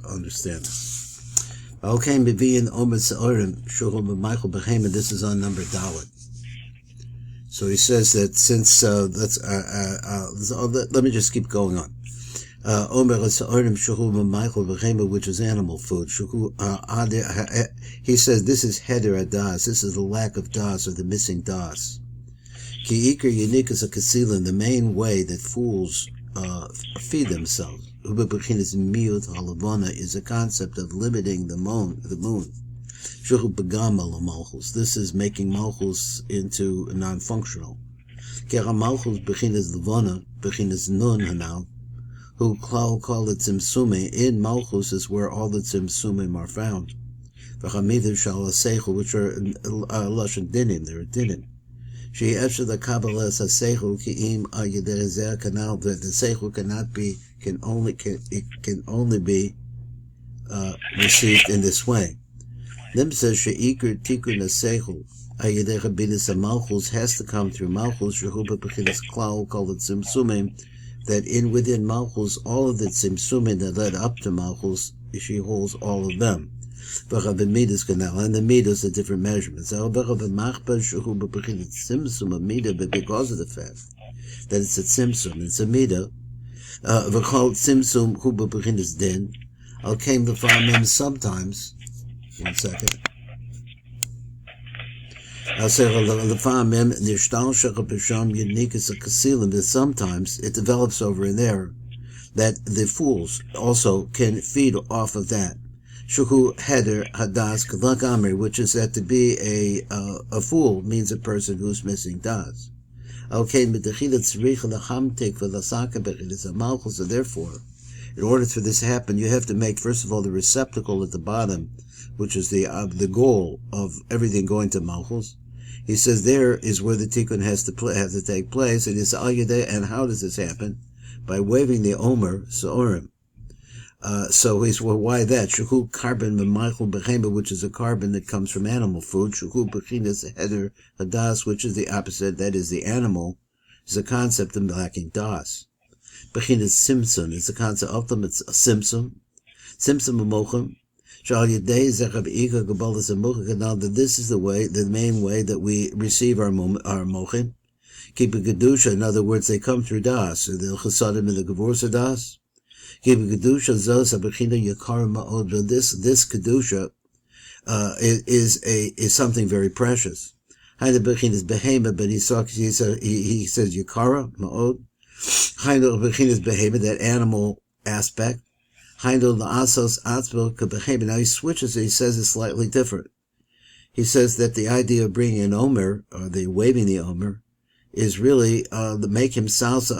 understand. Okay, Mivian Omer Seorim, Shuhum Michael Behema, this is on number Dalit. So he says that since, let me just keep going on. Omer Seorim, Shuhum Michael Behema, which is animal food. He says this is Heder Adas, this is the lack of Das, or the missing Das. Ki Iker Yanik is a Kasilin, the main way that fools feed themselves. Is a concept of limiting the moon. This is making malchus into non-functional. Who call it tzimtzumim. In malchus is where all the tzimtzumim are found. Which are lashon dinim, they're dinim. She after the Kabbalah seichel ki'im ayeder canal that the seichel can only be received in this way. Them says sheikr tikun seichel ayeder chabinis malchus has to come through malchus shehuba bechinas klal called it tzimtzumim, that within malchus all of the tzimtzumim that led up to malchus she holds all of them. And the midas are different measurements. But because of the fact that it's a tzimtzum, it's a midah. V'chol tzimtzum hu b'bechinas din. Al came the farmim sometimes. 1 second. I'll say the farmim nishtal shachar b'sham yenikas a kasilim. That sometimes it develops over in there that the fools also can feed off of that. Shuhu heder hadas kalak amri, which is that to be a fool means a person who's missing das. Okay, so therefore, in order for this to happen, you have to make first of all the receptacle at the bottom, which is the goal of everything going to malchus. He says there is where the tikkun has to take place, and it's al yedei. And how does this happen? By waving the omer seorim. So he's, well, why that? Shuhu carbon b'maichel b'chema, which is a carbon that comes from animal food. Shuhu b'chinas heder hadas, which is the opposite, that is the animal, is a concept of lacking das. B'chinas simson is the concept of ultimate simson. Simson b'mochem. Shal yedei zechab ika gabalas amucha. Now that this is the way, the main way that we receive our mochin. Keep a kedusha. In other words, they come through das. So the chasadim and the gevursa das. This kedusha is something very precious. But he says yakara ma'od. That animal aspect. Now he switches it. He says it's slightly different. He says that the idea of bringing an omer, or the waving the omer, is really to make himself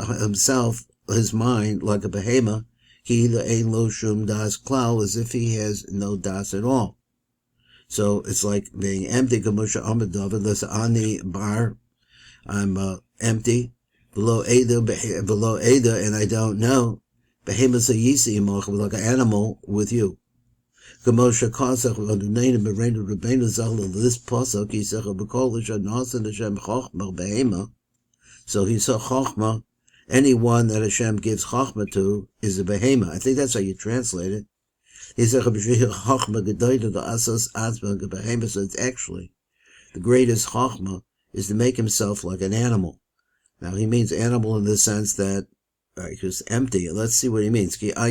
his mind like a behema. He ain't lo shum das klal, as if he has no das at all. So it's like being empty. Kamusha Amad David, let's ani bar, I'm empty, below Ada, and I don't know. Behemoth's a yisi like an animal with you. Kamosha Kosach Adunain Berenu Rebenu Zala, this posok, he said, Bekolish Nason Hashem Chochma Behema. So he saw Chochma. Anyone that Hashem gives chachma to is a behema. I think that's how you translate it. He said, so it's actually the greatest chachma is to make himself like an animal. Now he means animal in the sense that just empty. Let's see what he means. Because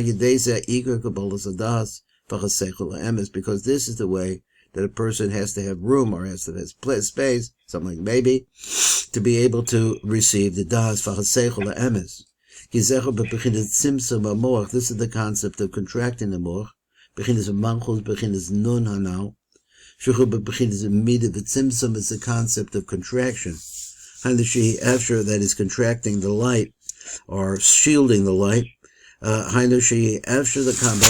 this is the way that a person has to have room, or has to have space, something like maybe, to be able to receive the das v'chaseichel ha'emes. This is the concept of contracting the moch. Bechinas manchus, bechinas nun hanal. Bechinas midah v'tzimtzum is the concept of contraction. After that is contracting the light, or shielding the light. After the combo.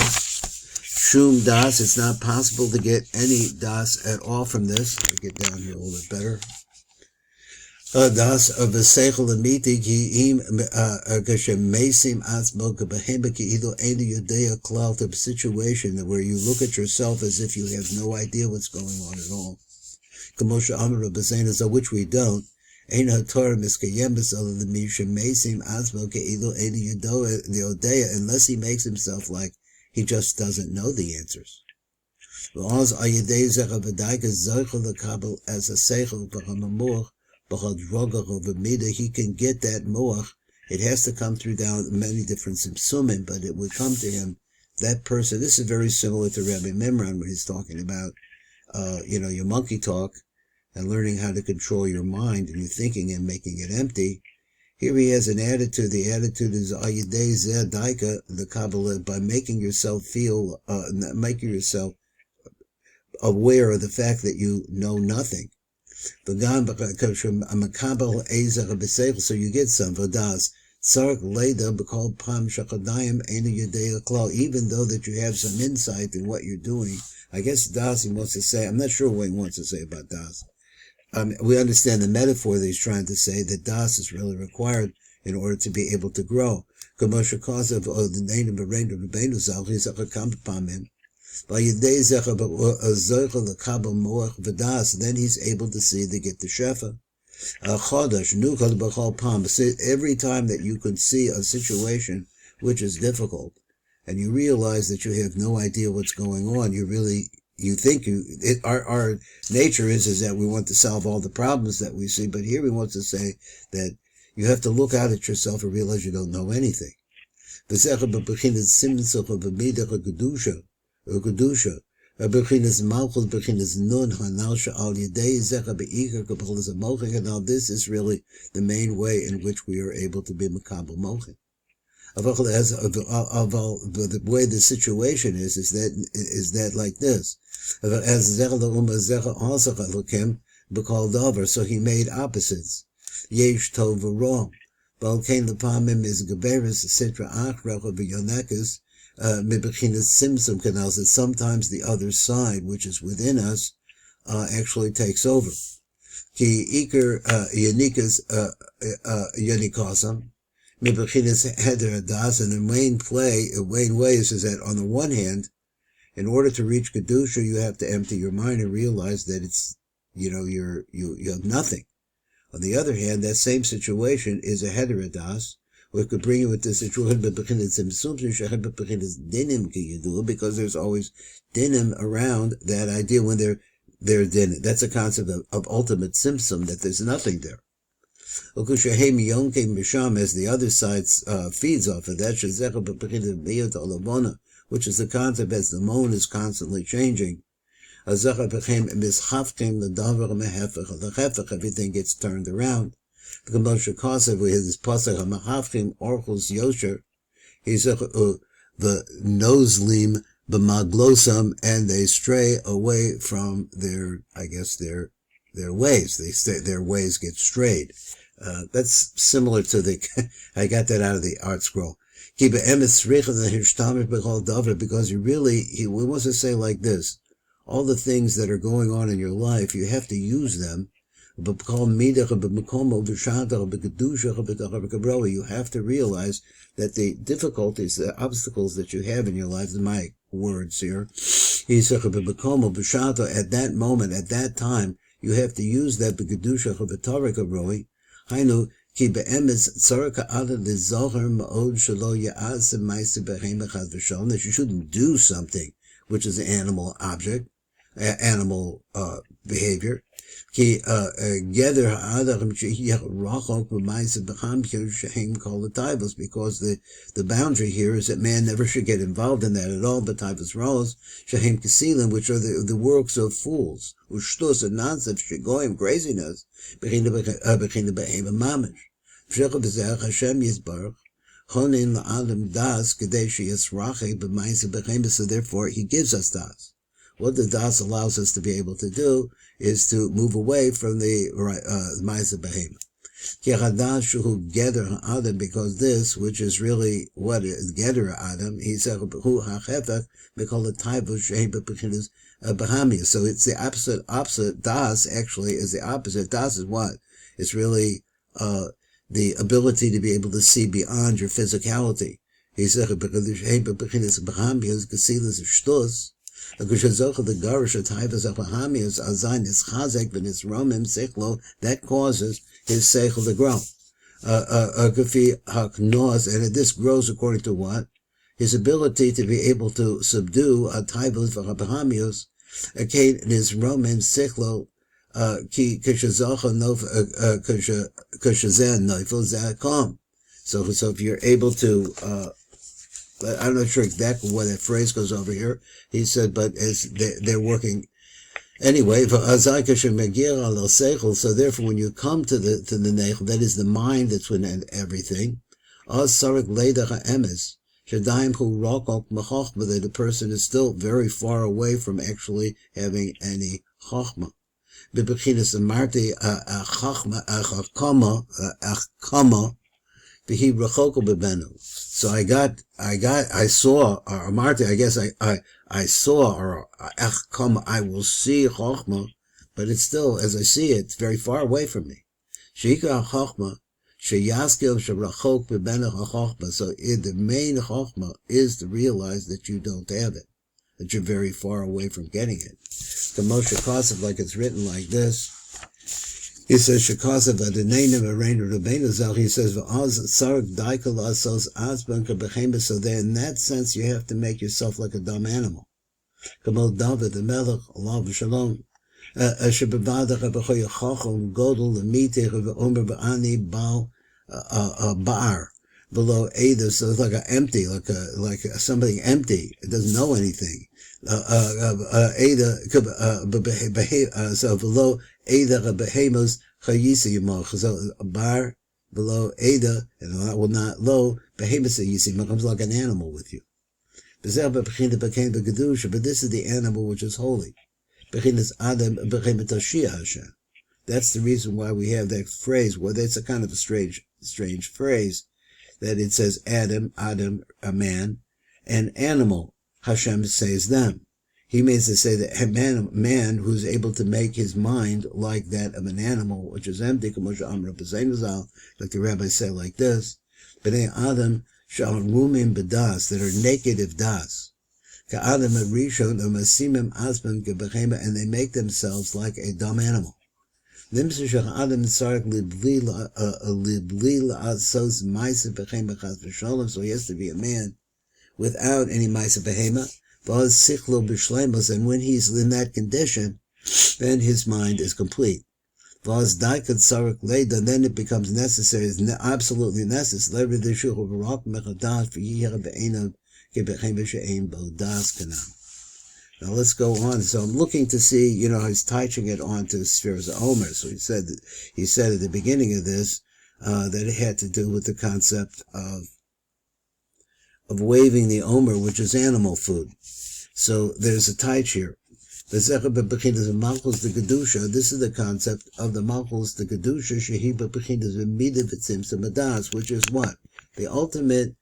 Shum das, it's not possible to get any das at all from this. Let me get down here a little bit better. Das of the seichel amiti ki im mesim atzmo kebehema ki ido enu yodea klal, the situation where you look at yourself as if you have no idea what's going on at all. Kamosha amar b'zenas, which we don't. Ein haTorah miskayemes ala l'misha mesim atzmo ki ido enu yodea, unless he makes himself like He just doesn't know the answers. He can get that moach. It has to come through down many different simsumim, but it would come to him, that person. This is very similar to Rabbi Memran when he's talking about, your monkey talk and learning how to control your mind and your thinking and making it empty. Here he has an attitude. The attitude is ayidei zeh daika, the Kabbalah, by making yourself feel, making yourself aware of the fact that you know nothing. So you get some vadas. Even though that you have some insight in what you're doing. I guess das he wants to say, I'm not sure what he wants to say about das. We understand the metaphor that he's trying to say, that das is really required in order to be able to grow. Then he's able to see to get the shefa. Every time that you can see a situation which is difficult, and you realize that you have no idea what's going on, our nature is that we want to solve all the problems that we see, but here he wants to say that you have to look out at yourself and realize you don't know anything. Now this is really the main way in which we are able to be makabel mochin. The way the situation is that like this. So he made opposites. Yesh tov v'rong. Balkein lepamim is geberis sitra achrach of yonekas. Simsum canals, that sometimes the other side, which is within us, actually takes over. Ki iker yanikas yanikosam, mibechinas heder das, and the main way is that on the one hand, in order to reach kedusha, you have to empty your mind and realize that it's, you have nothing. On the other hand, that same situation is a heder das. We could bring you with this situation, because there's always dinim around that idea when they're dinim. That's a concept of ultimate simsum, that there's nothing there. As the other side feeds off of that, which is the concept as the moon is constantly changing. Everything gets turned around. The Moshe Kosev, with his pasuk hamahafkim orchos yosher, he said the noslim b'maglosam, and they stray away from their ways. Their ways get strayed. That's similar to I got that out of the art scroll. Because he wants to say like this: all the things that are going on in your life, you have to use them. You have to realize that the difficulties, the obstacles that you have in your life, my words here, at that moment, at that time, you have to use that that you shouldn't do something which is an animal object, animal behavior. Because the boundary here is that man never should get involved in that at all, but typhus roles, Shahem Kasilim, which are the works of fools, Ushtus and nonsense, Shigoyim, craziness, Hashem Yisbarach, Honin La'alim Das, Kadeshi Yisrache, so therefore he gives us Das. What the Das allows us to be able to do is to move away from the Ma'aseh Behema. Because this, which is really what is Geder Adam, he said, so it's the opposite. Das actually is the opposite. Das is what? It's really the ability to be able to see beyond your physicality. He said, that causes his seichel to grow. And this grows according to what? his ability to be able to subdue taivos v'habahamios, again his Roman sichlo, ki kashazacha nov kashazen noifel zakom. So if you're able to, I'm not sure exactly where that phrase goes over here. He said, but as they're working anyway. So therefore, when you come to the neichel, that is the mind that's within everything. That the person is still very far away from actually having any chachma. So I saw, or Marty, I guess I saw, or I will see Chochmah, but it's still, as I see it, it's very far away from me. So the main Chochmah is to realize that you don't have it, that you're very far away from getting it. The Moshe Kosev, like it's written like this, he says, Shekasav Adenanim Arain Rabbeinu Zal, he says, Sarek Daikal Asos Asbanka Behema, so there in that sense you have to make yourself like a dumb animal. Kamal David, the Melech, Allah V'Shalom, Shebevadach Abachoy Chachom, Godel, the Mitech of Omer Ba'ani, Baal, Bar, below Ada, so it's like an empty, like something empty, it doesn't know anything. Ada, so below Ada behemos chayisa yimach. So bar below Ada, and that will not low behemus yisi comes like an animal with you. But this is the animal which is holy. That's the reason why we have that phrase. Well, that's a kind of a strange phrase, that it says Adam, a man, and animal. Hashem says them. He means to say that a man who's able to make his mind like that of an animal, which is empty, like the rabbis say like this, B'nei Adam sha'arumim b'das, that are naked of das, ka'adam arishon u'masimim asbam kebechema, and they make themselves like a dumb animal. So he has to be a man without any maisa behema, and when he's in that condition, then his mind is complete. Then it becomes necessary, it's absolutely necessary. Now let's go on. So I'm looking to see, he's touching it on to spheres of HAOMER. So he said at the beginning of this that it had to do with the concept of waving the HAOMER, which is animal food. So there's a taich here. This is the concept of the Malchus, the Kedusha, which is what? The ultimate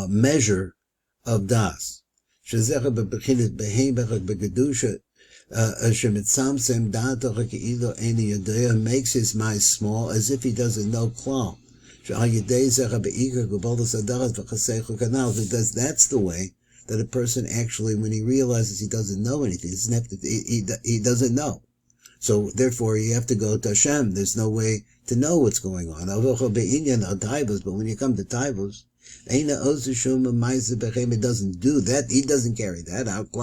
measure of Das. Makes his mind small as if he doesn't know klal. Because that's the way that a person actually, when he realizes he doesn't know anything, he doesn't know. So therefore you have to go to Hashem. There's no way to know what's going on. But when you come to Taivos, it doesn't do that. He doesn't carry that out.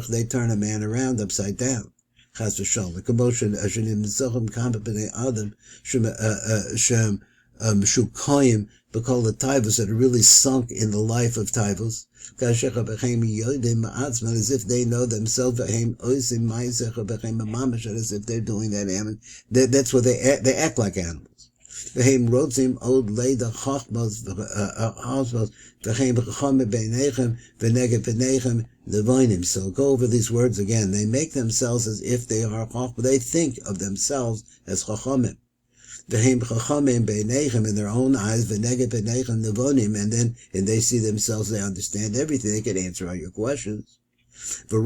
They turn a man around upside down. Chas v'shalom. The commotion Shukoyim, because the Taivos that are really sunk in the life of Taivos, as if they know themselves, as if they're doing that animal. That's what they act like animals. So go over these words again. They make themselves as if they are chachma. They think of themselves as chachamim. In their own eyes, and they see themselves, they understand everything, they can answer all your questions. And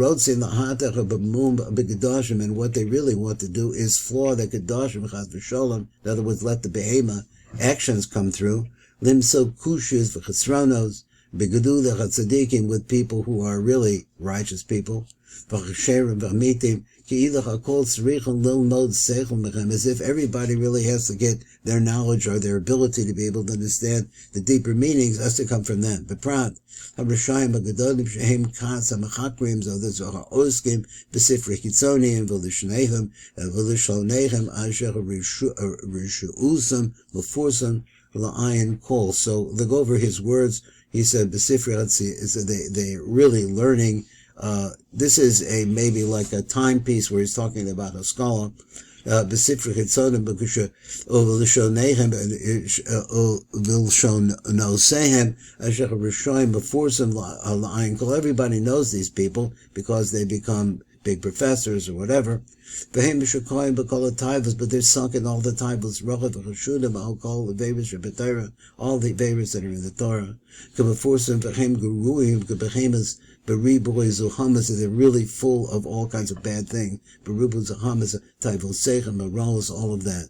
what they really want to do is floor the kedoshim, chas v'sholem, in other words, let the behema actions come through, limso kushas v'chesronos, Begedulah HaTzadikim, with people who are really righteous people. V'chasherim v'amitim, ki'ilach hakol tzrichon lilmod seichel mechem, as if everybody really has to get their knowledge or their ability to be able to understand the deeper meanings has to come from them. B'prat, ha'rashayim ha'gedolim shehem katz ha'mechakrim, so this ha'oskim b'sifrei kitzonim v'lishneihem v'lishloneihem asher rishu'usam l'fursam la'ayin kol. So look over his words. He said, "Besifrat," they're really learning. This is maybe like a timepiece where he's talking about a scholar. Besifrat hitzonim b'kusha u'v'lishoneihem u'v'lishonnosehem asher rishoyim b'forsim la'ayin kol. Everybody knows these people because they become big professors or whatever. But they're sunk in all the taivos, all the favors that are in the Torah. They're really full of all kinds of bad things. All of that.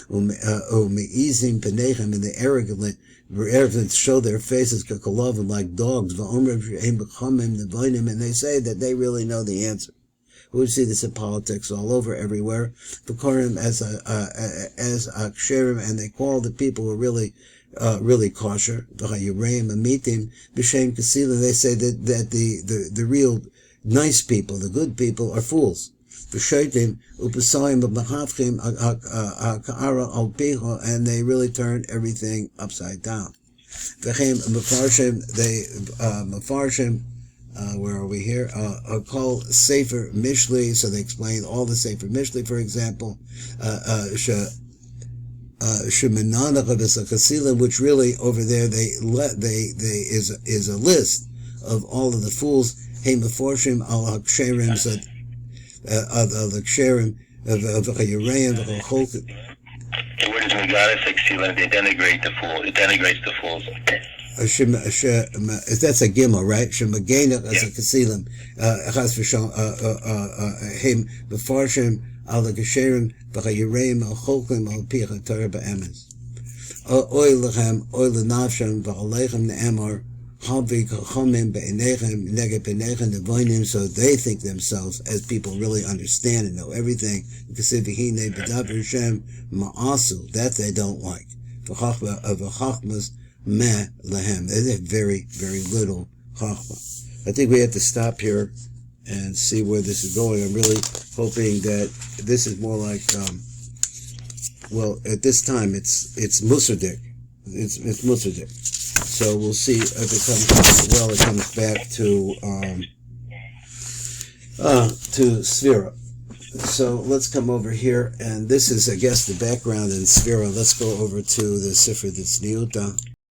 And they arrogant show their faces like dogs, and they say that they really know the answer. We see this in politics all over, everywhere. V'korim as aksherim, and they call the people who are really kosher. V'chayureim amitim b'shem kasila. They say that the real nice people, the good people, are fools. V'sheitim upasayim b'machafchim ha'ka'ara al picho, and they really turn everything upside down. V'chem mefarshim, mefarshim. Where are we here? Called Sefer Mishli, so they explain all the Sefer Mishli, for example. Which really over there is a list of all of the fools. Hey Meforshim al Haksherim, so al Haksherim of Chayyurayim of Cholkim. The word is Megaris Exilim, they denigrate the fool. It denigrates the fools. That's a gimel, right? Shemagena as a kasilim. Chas v'shon him b'farshim al gesherim v'chayureim al cholkim al picha Torah b'emes. Oy lechem oy lenavshem v'alechem ne'emar havi kachomim be'enechem neged be'enechem nevoinim. So they think themselves as people really understand and know everything. V'sivihine b'davar Hashem ma'asu, that they don't like. V'chachmas meh lahem. They have very, very little chachma. I think we have to stop here and see where this is going. I'm really hoping that this is more like, well, at this time it's Musadik. It's Musadik. So we'll see if it comes back to Sefirah. So let's come over here, and this is, I guess, the background in Sefirah. Let's go over to the Sefer Tzniuta.